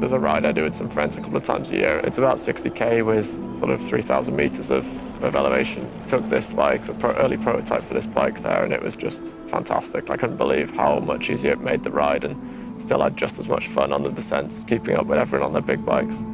There's a ride I do with some friends a couple of times a year. It's about 60K with sort of 3,000 meters of elevation. Took this bike, the early prototype for this bike there, and it was just fantastic. I couldn't believe how much easier it made the ride, and still had just as much fun on the descents, keeping up with everyone on their big bikes.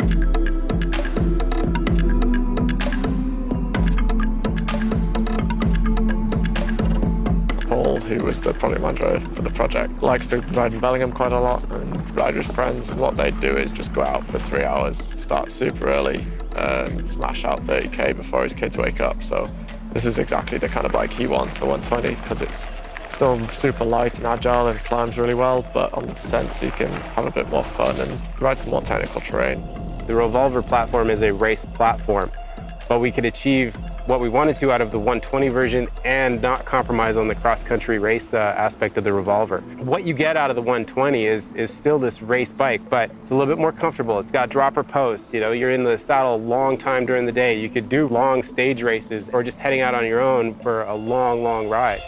Paul, who was the project manager for the project, likes to ride in Bellingham quite a lot and ride with friends. And what they do is just go out for 3 hours, start super early, and smash out 30K before his kids wake up. So this is exactly the kind of bike he wants, the 120, because it's still super light and agile and climbs really well, but on the descents you can have a bit more fun and ride some more technical terrain. The Revolver platform is a race platform, but we could achieve what we wanted to out of the 120 version and not compromise on the cross-country race aspect of the Revolver. What you get out of the 120 is still this race bike, but it's a little bit more comfortable. It's got dropper posts, you know, you're in the saddle a long time during the day. You could do long stage races or just heading out on your own for a long, long ride.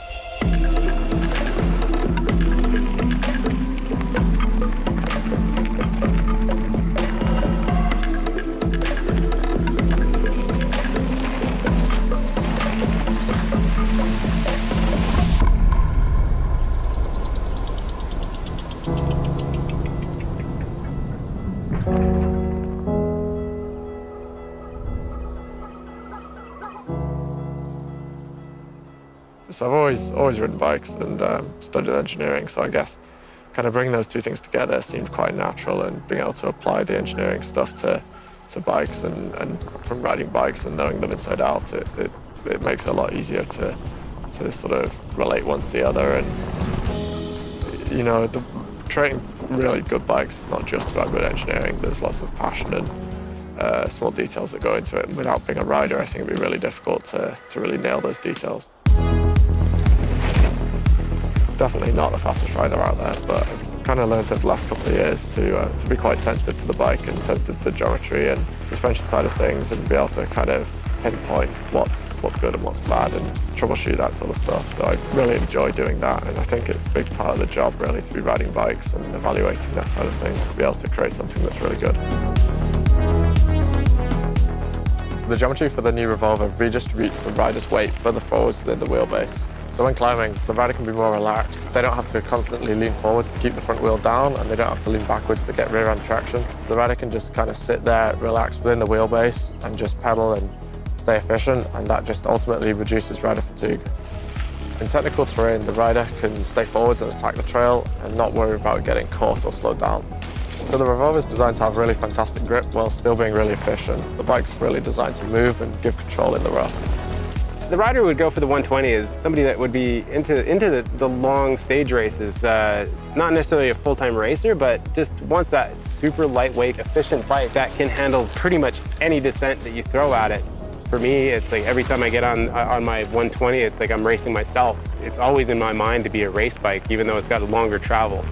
So I've always ridden bikes and studied engineering, so I guess kind of bringing those two things together seemed quite natural, and being able to apply the engineering stuff to bikes and from riding bikes and knowing them inside out, it makes it a lot easier to sort of relate one to the other. And, you know, creating really good bikes is not just about good engineering. There's lots of passion and small details that go into it, and without being a rider, I think it'd be really difficult to really nail those details. Definitely not the fastest rider out there, but I've kind of learned over the last couple of years to be quite sensitive to the bike and sensitive to geometry and suspension side of things, and be able to kind of pinpoint what's good and what's bad and troubleshoot that sort of stuff. So I really enjoy doing that, and I think it's a big part of the job really, to be riding bikes and evaluating that side of things, to be able to create something that's really good. The geometry for the new Revolver redistributes the rider's weight further forwards within the wheelbase. So when climbing, the rider can be more relaxed. They don't have to constantly lean forwards to keep the front wheel down, and they don't have to lean backwards to get rear-end traction. So the rider can just kind of sit there, relax within the wheelbase, and just pedal and stay efficient, and that just ultimately reduces rider fatigue. In technical terrain, the rider can stay forwards and attack the trail and not worry about getting caught or slowed down. So the Revolver is designed to have really fantastic grip while still being really efficient. The bike's really designed to move and give control in the rough. The rider who would go for the 120 is somebody that would be into the long stage races, not necessarily a full-time racer, but just wants that super lightweight, efficient bike that can handle pretty much any descent that you throw at it. For me, it's like every time I get on my 120, it's like I'm racing myself. It's always in my mind to be a race bike, even though it's got a longer travel.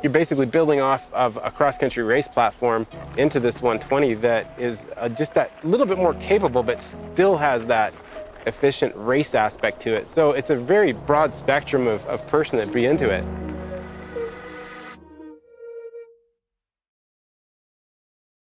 You're basically building off of a cross-country race platform into this 120 that is just that little bit more capable, but still has that efficient race aspect to it. So it's a very broad spectrum of person that'd be into it.